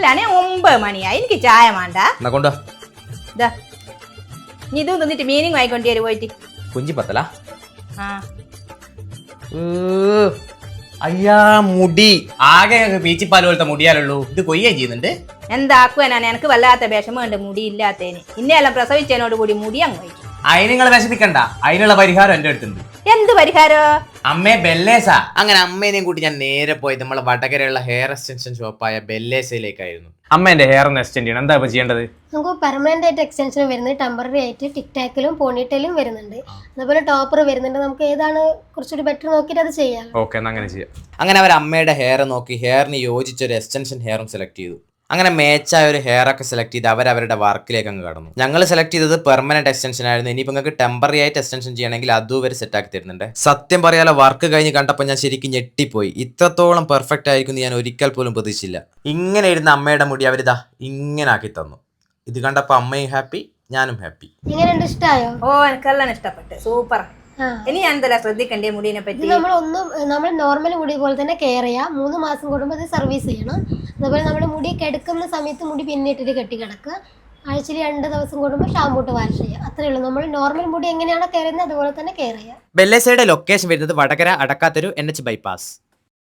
വീട്ടിലാണ് 9 മണിയായി. എനിക്ക് ചായ വേണ്ട. കൊണ്ടോ നീ ഇതും തിന്നിട്ട് മീനിങ് വാങ്ങിക്കൊണ്ടു പോയിട്ട്. കുഞ്ചി പത്തല. ആ അയ്യാ മുടി ആകെ പീച്ചിപ്പാല് പോലത്തെ മുടിയാലുള്ളൂ. ഇത് കൊയ്യേ ചെയ്യുന്നുണ്ട്. എന്താക്കുവാനാണ് എനിക്ക് വല്ലാത്ത വിഷമമുണ്ട് മുടി ഇല്ലാത്തതിന്. ഇന്നെല്ലാം പ്രസവിച്ചതിനോട് കൂടി മുടി അങ്ങ് വയ്ക്കും. അതിന് നിങ്ങൾ വിശദിക്കണ്ട, അതിനുള്ള പരിഹാരം എന്റെ അടുത്തുണ്ട്. എന്ത് പരിഹാരോ? അമ്മേ ബെല്ലേസാ. അങ്ങനെ അമ്മേനെയും കൂട്ടി ഞാൻ നേരെ പോയത് നമ്മളെ വടകരയുള്ള ഹെയർ എക്സ്റ്റൻഷൻ ഷോപ്പായ ബെല്ലേസയിലേക്കായിരുന്നു. അമ്മേന്റെ ഹെയർ ഒന്ന് എക്സ്റ്റെൻഡ് ചെയ്യണം. എന്താ ഇപ്പൊ ചെയ്യേണ്ടത്? നമുക്ക് പെർമനന്റ് ആയിട്ട് എക്സ്റ്റൻഷൻ വരുന്നത്, ടെമ്പററി ആയിട്ട് ടിക് ടാക്കിലും പോണിറ്റയിലും വരുന്നുണ്ട്. അതുപോലെ ടോപ്പർ വരുന്നുണ്ട്. നമുക്ക് ഏതാണ് കുറച്ചുകൂടി ബെറ്റർ നോക്കിയിട്ട് അത് ചെയ്യാം. ഓക്കെ, എന്നാ അങ്ങനെ ചെയ്യാം. അങ്ങനെ അവർ അമ്മയുടെ ഹെയർ നോക്കി ഹെയറിന് യോജിച്ച ഒരു എക്സ്റ്റൻഷൻ ഹെയറും സെലക്ട് ചെയ്തു. അങ്ങനെ മേച്ചായ ഒരു ഹെയർ ഒക്കെ സെലക്ട് ചെയ്ത് അവരവരുടെ വർക്കിലേക്ക് അങ്ങ് കടന്നു. ഞങ്ങൾ സെലക്ട് ചെയ്തത് പെർമനന്റ് എക്സ്റ്റൻഷൻ ആയിരുന്നു. ഇനിയിപ്പോൾ നിങ്ങൾക്ക് ടെമ്പററി ആയിട്ട് എക്സ്റ്റൻഷൻ ചെയ്യണമെങ്കിൽ അതും ഇവർ സെറ്റ് ആക്കി തരുന്നുണ്ട്. സത്യം പറയാലോ, വർക്ക് കഴിഞ്ഞ് കണ്ടപ്പോൾ ഞാൻ ശരിക്കും ഞെട്ടിപ്പോയി. ഇത്രത്തോളം പെർഫെക്റ്റ് ആയിരിക്കും ഞാൻ ഒരിക്കൽ പോലും പ്രതീക്ഷിച്ചില്ല. ഇങ്ങനെ ഇരുന്ന അമ്മയുടെ മുടി അവരിതാ ഇങ്ങനെ ആക്കി തന്നു. ഇത് കണ്ടപ്പോൾ അമ്മയും ഹാപ്പി, ഞാനും ഹാപ്പി. എങ്ങനെയുണ്ട്, ഇഷ്ടമായോ? ഓ എനിക്കെല്ലാം ഇഷ്ടപ്പെട്ടു, സൂപ്പർ. ഇനി ഞാൻ എന്തെല്ലാം ശ്രദ്ധിക്കണ്ടേ മുടിനെ പറ്റി? നമ്മൾ നോർമൽ മുടി പോലെ തന്നെ കെയർ ചെയ്യാം. 3 മാസം കൂടുമ്പോൾ അത് സർവീസ് ചെയ്യണം. അതുപോലെ നമ്മുടെ മുടി കിടക്കുന്ന സമയത്ത് മുടി പിന്നിട്ടിട്ട് കെട്ടി കിടക്കുക. ആഴ്ചയിൽ 2 ദിവസം കൂടുമ്പോൾ ഷാമ്പൂ ഇട്ട് വാഷ് ചെയ്യുക. അത്രേ ഉള്ളൂ. നമ്മൾ നോർമൽ മുടി എങ്ങനെയാണോ കെയർ ചെയ്യുന്നത് അതുപോലെ തന്നെ കെയർ ചെയ്യാം. ബെല്ലേസയുടെ ലൊക്കേഷൻ വരുന്നത് വടകര അടക്കാത്തൊരു NH ബൈപ്പാസ്.